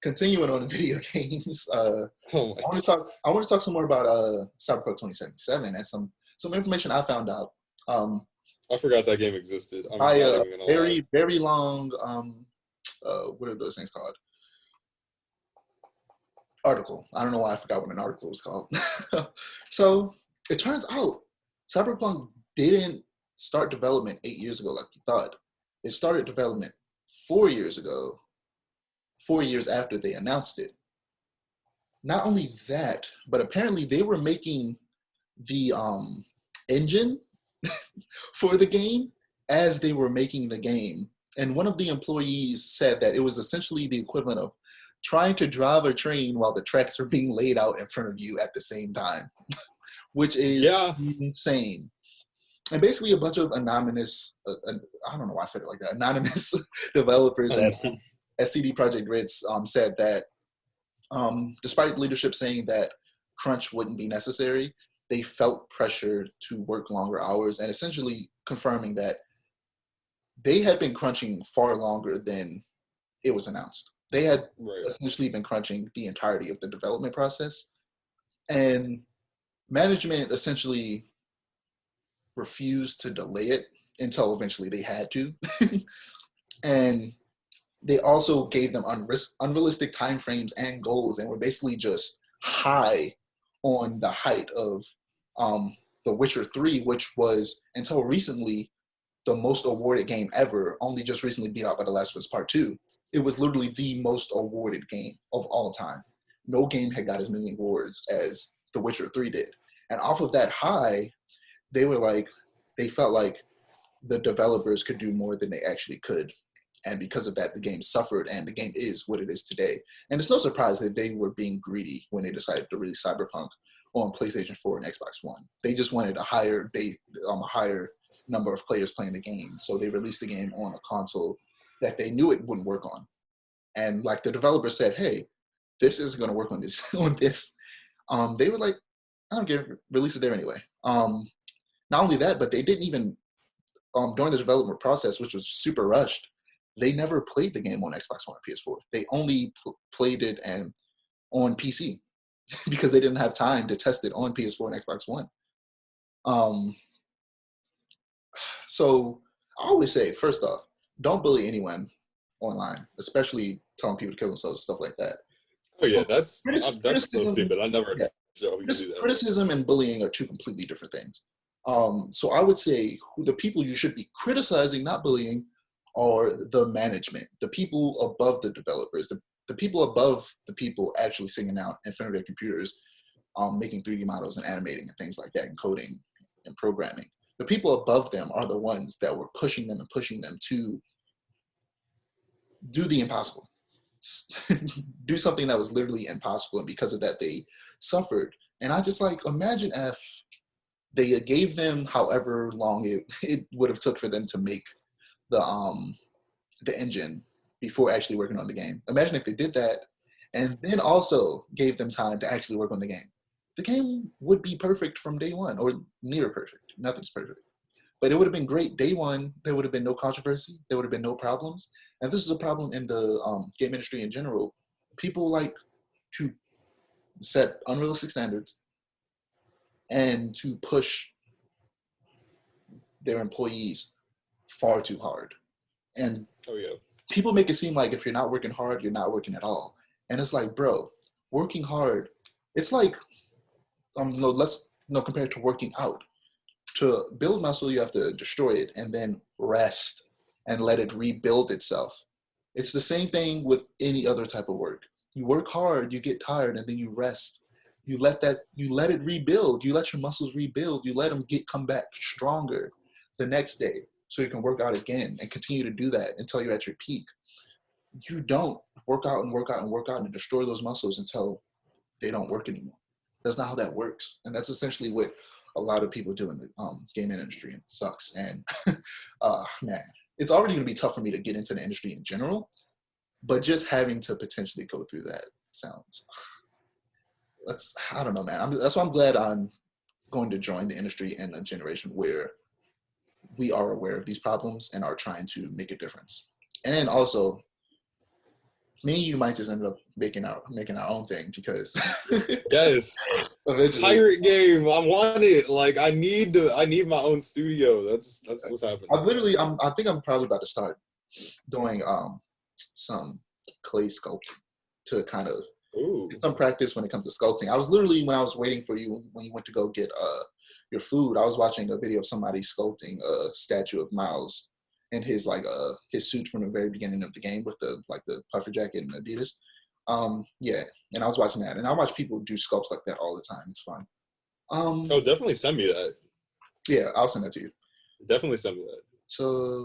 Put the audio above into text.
continuing on video games, Oh my. I want to talk some more about Cyberpunk 2077 and some information I found out. I forgot that game existed. I'm By not a even gonna lie. very long what are those things called? Article. I don't know why I forgot what an article was called. So it turns out Cyberpunk didn't start development 8 years ago like we thought. It started development 4 years ago, 4 years after they announced it. Not only that, but apparently they were making the engine for the game as they were making the game. And one of the employees said that it was essentially the equivalent of trying to drive a train while the tracks are being laid out in front of you at the same time, which is Yeah. insane. And basically a bunch of anonymous, I don't know why I said it like that, anonymous developers at CD Projekt Red said that despite leadership saying that crunch wouldn't be necessary, they felt pressure to work longer hours and essentially confirming that they had been crunching far longer than it was announced. They had essentially been crunching the entirety of the development process. And management essentially refused to delay it until eventually they had to. And they also gave them unrealistic timeframes and goals and were basically just high on the height of The Witcher 3, which was, until recently, the most awarded game ever, only just recently beat out by The Last of Us Part 2. It was literally the most awarded game of all time. No game had got as many awards as The Witcher 3 did. And off of that high, they felt like the developers could do more than they actually could. And because of that, the game suffered, and the game is what it is today. And it's no surprise that they were being greedy when they decided to release Cyberpunk on PlayStation 4 and Xbox One. They just wanted a higher number of players playing the game. So they released the game on a console that they knew it wouldn't work on. And like the developer said, hey, this isn't going to work on this. They were like, I don't care, release it there anyway. Not only that, but they didn't even, during the development process, which was super rushed, they never played the game on Xbox One or PS4. They only played it on PC because they didn't have time to test it on PS4 and Xbox One. So I always say, first off, don't bully anyone online, especially telling people to kill themselves, stuff like that. Oh yeah, that's so stupid. I never show you do that. Criticism and bullying are two completely different things. So I would say the people you should be criticizing, not bullying, are the management, the people above the developers, the people above the people actually sitting out in front of their computers, making 3D models and animating and things like that, and coding and programming. The people above them are the ones that were pushing them to do the impossible. Do something that was literally impossible, and because of that, they suffered. And I just imagine if they gave them however long it would have took for them to make the engine before actually working on the game. Imagine if they did that and then also gave them time to actually work on the game. The game would be perfect from day one, or near perfect. Nothing's perfect. But it would have been great day one. There would have been no controversy. There would have been no problems. And this is a problem in the game industry in general. People like to set unrealistic standards and to push their employees far too hard. And people make it seem like if you're not working hard, you're not working at all. And it's like, bro, working hard, it's like, compared to working out. To build muscle, you have to destroy it and then rest and let it rebuild itself. It's the same thing with any other type of work. You work hard, you get tired, and then you rest. You let it rebuild. You let your muscles rebuild. You let them come back stronger the next day so you can work out again and continue to do that until you're at your peak. You don't work out and work out and work out and destroy those muscles until they don't work anymore. That's not how that works. And that's essentially what a lot of people do in the game industry, and it sucks. And man, it's already going to be tough for me to get into the industry in general, but just having to potentially go through that sounds, I don't know, man. That's why I'm glad I'm going to join the industry in a generation where we are aware of these problems and are trying to make a difference. And also, me and you might just end up making our own thing because yes, eventually. pirate game. I want it. Like I need my own studio. That's what's happening. I think I'm probably about to start doing some clay sculpting to kind of get some practice when it comes to sculpting. I was literally, when I was waiting for you when you went to go get your food, I was watching a video of somebody sculpting a statue of Miles in his his suit from the very beginning of the game with the puffer jacket and Adidas. Yeah, and I was watching that, and I watch people do sculpts like that all the time. It's fun. Oh, definitely send me that. Yeah, I'll send that to you. Definitely send me that. So